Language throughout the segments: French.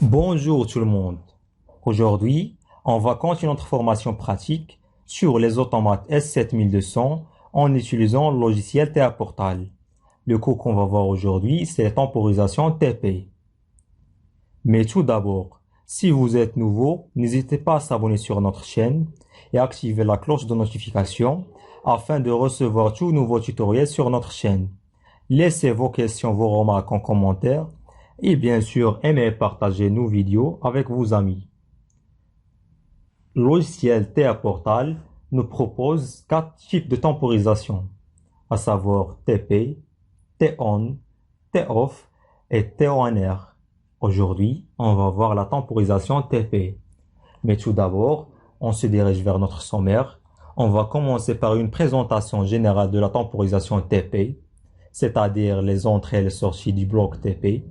Bonjour tout le monde. Aujourd'hui, on va continuer notre formation pratique sur les automates S7200 en utilisant le logiciel TA Portal. Le cours qu'on va voir aujourd'hui, c'est la temporisation TP. Mais tout d'abord, si vous êtes nouveau, n'hésitez pas à s'abonner sur notre chaîne et activer la cloche de notification afin de recevoir tous nouveaux tutoriels sur notre chaîne. Laissez vos questions, vos remarques en commentaire et bien sûr, aimez et partagez nos vidéos avec vos amis. Le logiciel TA Portal nous propose 4 types de temporisation, à savoir TP, T-on, T-off et T-on-R. Aujourd'hui, on va voir la temporisation TP. Mais tout d'abord, on se dirige vers notre sommaire. On va commencer par une présentation générale de la temporisation TP, c'est-à-dire les entrées et les sorties du bloc TP.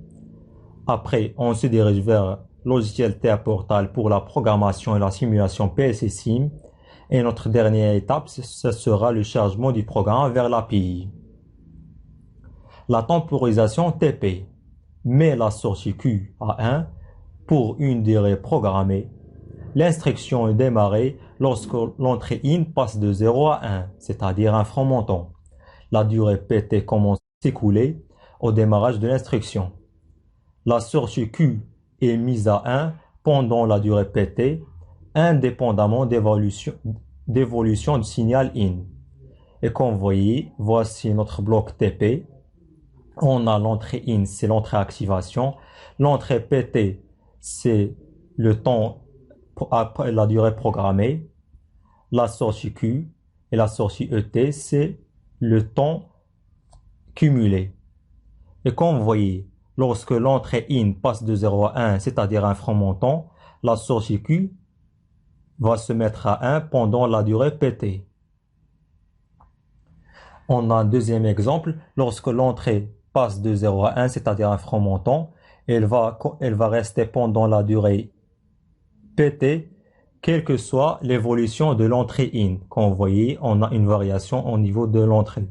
Après, on se dirige vers logiciel TA Portal pour la programmation et la simulation PLC-SIM. Et notre dernière étape, ce sera le chargement du programme vers l'API. La temporisation TP met la sortie Q à 1 pour une durée programmée. L'instruction est démarrée lorsque l'entrée IN passe de 0 à 1, c'est-à-dire un franc montant. La durée PT commence à s'écouler au démarrage de l'instruction. La sortie Q est mise à 1 pendant la durée PT, indépendamment d'évolution du signal IN. Et comme vous voyez, voici notre bloc TP. On a l'entrée IN, c'est l'entrée activation. L'entrée PT, c'est le temps après la durée programmée. La sortie Q et la sortie ET, c'est le temps cumulé. Et comme vous voyez, lorsque l'entrée IN passe de 0 à 1, c'est-à-dire un franc montant, la sortie Q va se mettre à 1 pendant la durée PT. On a un deuxième exemple, lorsque l'entrée passe de 0 à 1, c'est-à-dire un franc montant, elle va rester pendant la durée PT, quelle que soit l'évolution de l'entrée IN. Comme vous voyez, on a une variation au niveau de l'entrée.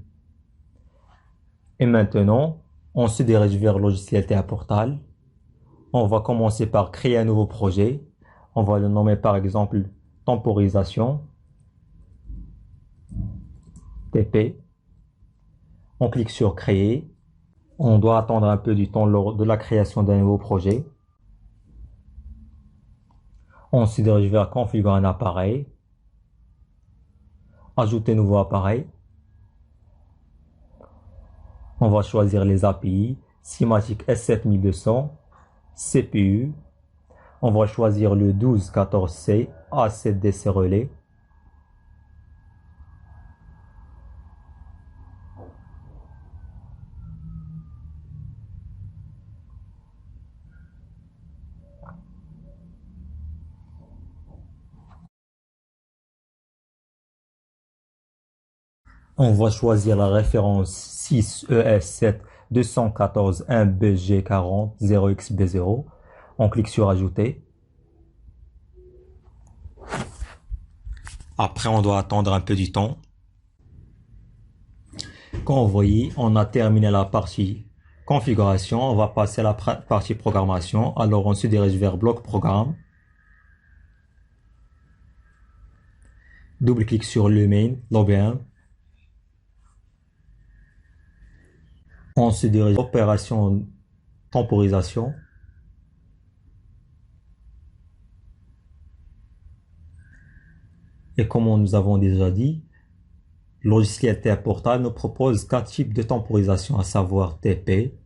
Et maintenant, on se dirige vers le logiciel TA Portal. On va commencer par créer un nouveau projet. On va le nommer par exemple temporisation TP. On clique sur créer. On doit attendre un peu du temps lors de la création d'un nouveau projet. On se dirige vers configurer un appareil. Ajouter nouveau appareil. On va choisir les API. Simatic S7200. CPU. On va choisir le 1214C A7DC relais. On va choisir la référence 6ES7 214 1BG40 0xB0. On clique sur ajouter. Après, on doit attendre un peu du temps. Comme vous voyez, on a terminé la partie configuration. On va passer à la partie programmation. Alors, on se dirige vers bloc programme. Double-clic sur le main, log1. On se dirige vers opération temporisation. Et comme nous avons déjà dit, le logiciel TA Portal nous propose 4 types de temporisation, à savoir TP,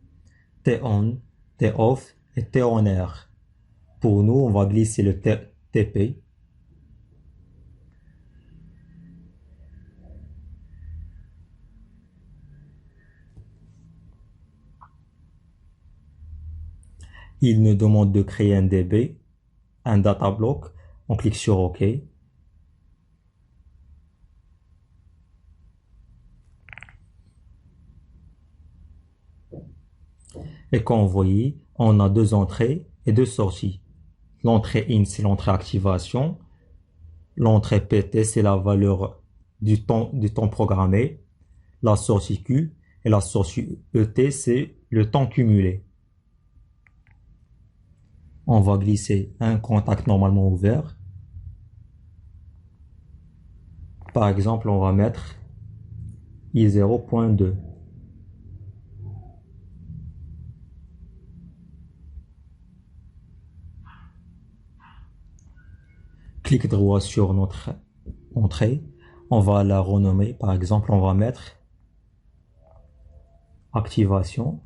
T-on, T-off et T-on-R. Pour nous, on va glisser le TP. Il nous demande de créer un DB, un data block. On clique sur OK. Et comme vous voyez, on a 2 entrées et 2 sorties. L'entrée IN, c'est l'entrée activation. L'entrée PT, c'est la valeur du temps programmé. La sortie Q et la sortie ET, c'est le temps cumulé. On va glisser un contact normalement ouvert. Par exemple, on va mettre I0.2. Clic droit sur notre entrée. On va la renommer. Par exemple, on va mettre activation.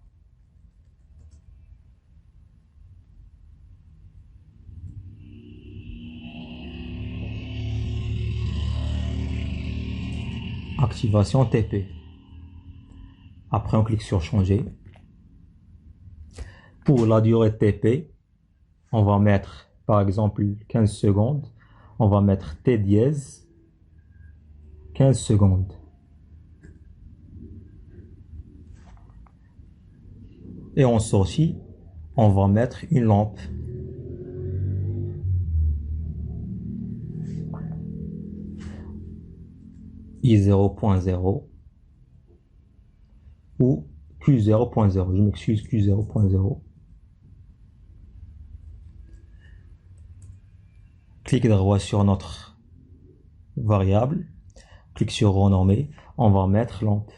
Activation TP. Après, on clique sur changer. Pour la durée TP, on va mettre par exemple 15 secondes. On va mettre T dièse 15 secondes. Et en sortie, on va mettre une lampe. I0.0 ou Q0.0. Je m'excuse, Q0.0. Clique droit sur notre variable. Clique sur renommer. On va mettre lampe.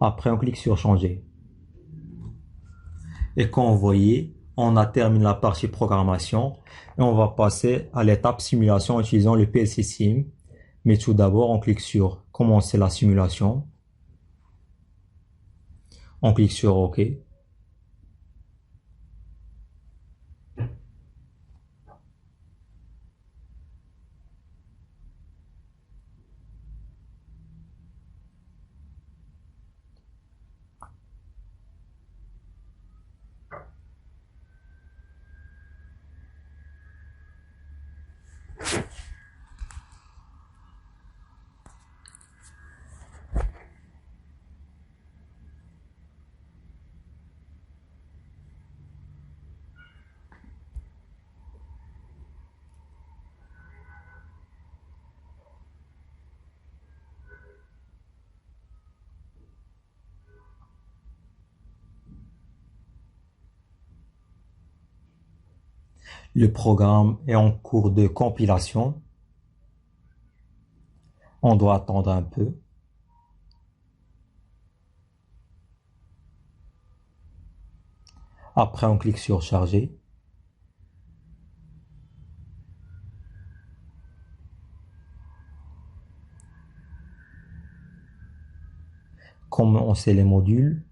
Après, on clique sur changer. Et comme vous voyez, on a terminé la partie programmation et on va passer à l'étape simulation en utilisant le PLC Sim. Mais tout d'abord, on clique sur commencer la simulation. On clique sur OK. Le programme est en cours de compilation. On doit attendre un peu. Après, on clique sur charger. Commencer les modules.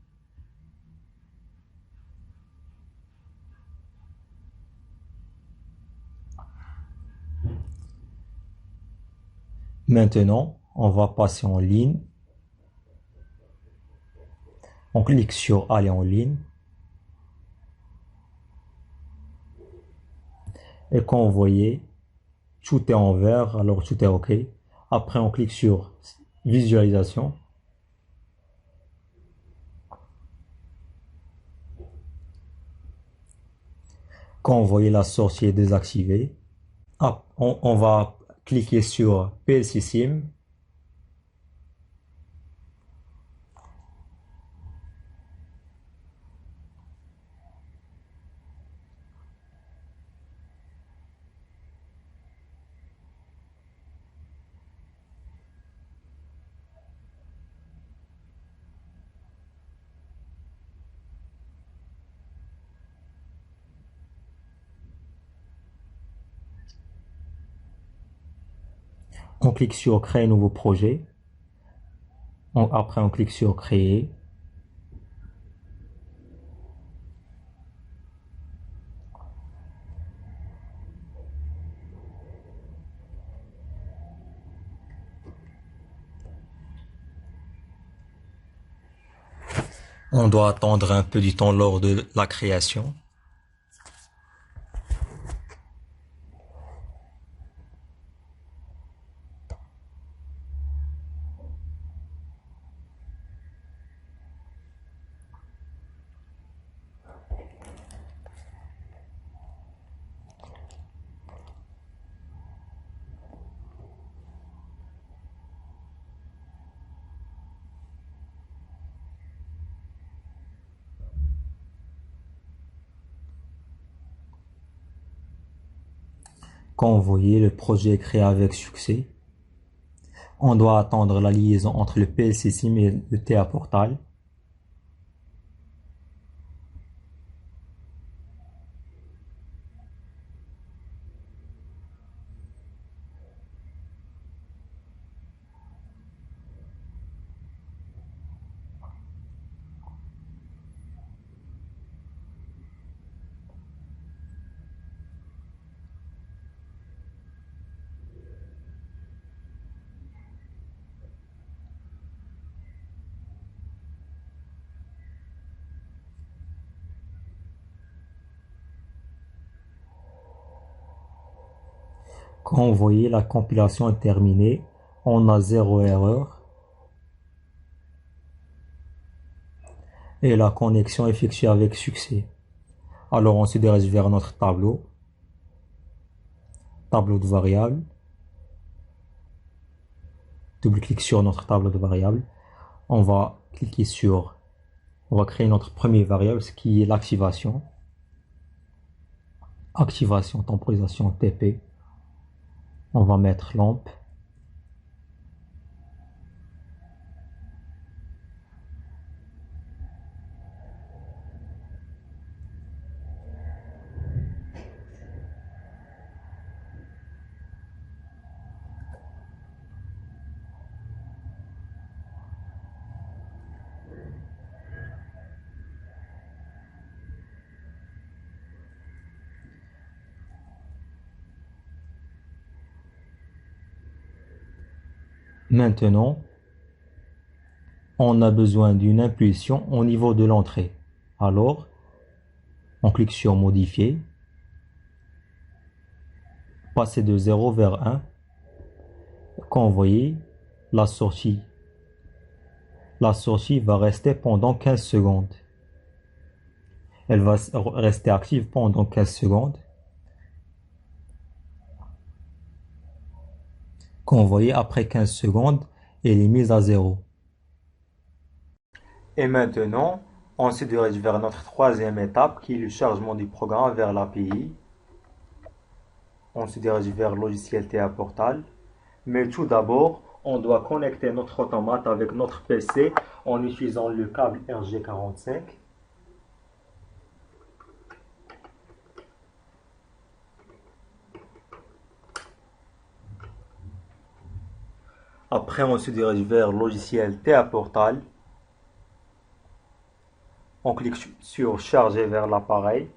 Maintenant, on va passer en ligne. On clique sur aller en ligne. Et comme vous voyez, tout est en vert, alors tout est OK. Après, on clique sur visualisation. Quand vous voyez la sortie est désactivée, on va cliquer sur PLC Sim. On clique sur créer nouveau projet. Après, on clique sur créer. On doit attendre un peu du temps lors de la création. Quand vous voyez le projet est créé avec succès, on doit attendre la liaison entre le PLC SIM et le TA Portal. Quand vous voyez la compilation est terminée, on a zéro erreur et la connexion est effectuée avec succès. Alors on se dirige vers notre tableau de variables. Double-clic sur notre tableau de variables. On va cliquer sur, on va créer notre première variable, ce qui est l'activation. Activation, temporisation TP. On va mettre lampe. Maintenant, on a besoin d'une impulsion au niveau de l'entrée. Alors, on clique sur modifier, passer de 0 vers 1. Quand vous voyez la sortie va rester pendant 15 secondes. Elle va rester active pendant 15 secondes. Quand vous voyez après 15 secondes, elle est mise à 0. Et maintenant, on se dirige vers notre troisième étape qui est le chargement du programme vers l'API. On se dirige vers le logiciel TA Portal. Mais tout d'abord, on doit connecter notre automate avec notre PC en utilisant le câble RG45. Après, on se dirige vers le logiciel TA Portal. On clique sur charger vers l'appareil.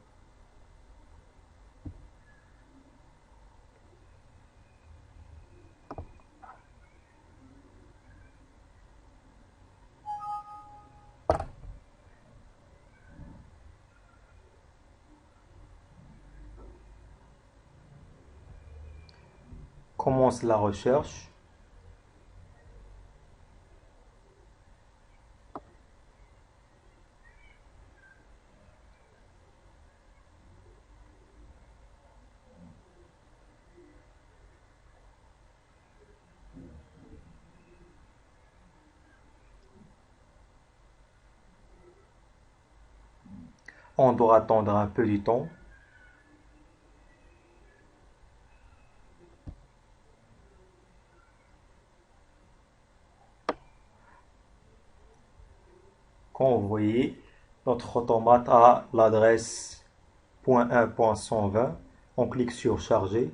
Commence la recherche. On doit attendre un peu du temps. Quand vous voyez, notre automate a l'adresse .1.120. On clique sur charger.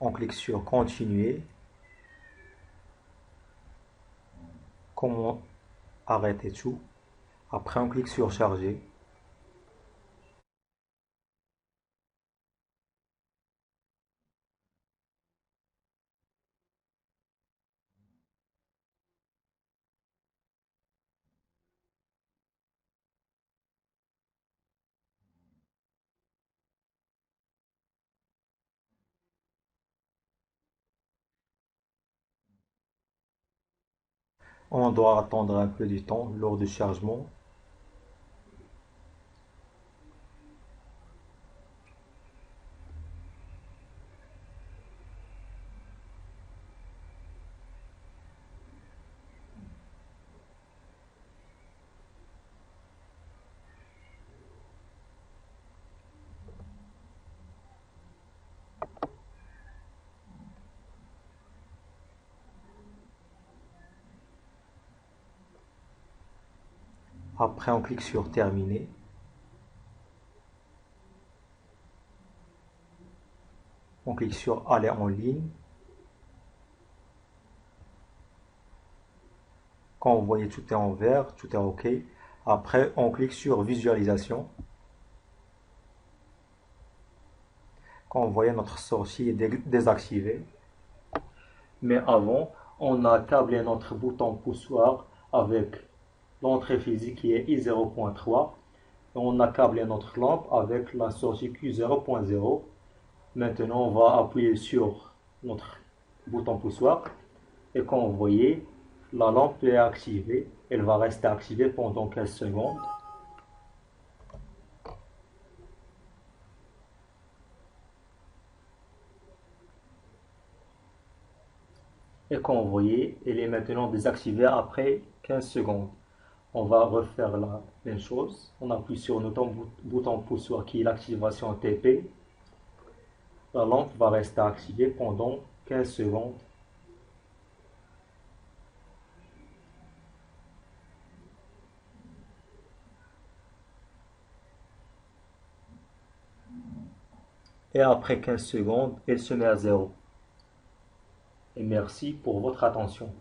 On clique sur continuer. Comment arrêter tout. Après, on clique sur charger. On doit attendre un peu du temps lors du chargement. Après, on clique sur terminer. On clique sur aller en ligne. Quand vous voyez tout est en vert, tout est OK. Après, on clique sur visualisation. Quand vous voyez notre sortie est désactivée. Mais avant, on a câblé notre bouton poussoir avec l'entrée physique qui est I0.3. Et on a câblé notre lampe avec la sortie Q0.0. Maintenant, on va appuyer sur notre bouton poussoir. Et quand vous voyez, la lampe est activée. Elle va rester activée pendant 15 secondes. Et quand vous voyez, elle est maintenant désactivée après 15 secondes. On va refaire la même chose. On appuie sur notre bouton poussoir qui est l'activation TP. La lampe va rester activée pendant 15 secondes. Et après 15 secondes, elle se met à zéro. Et merci pour votre attention.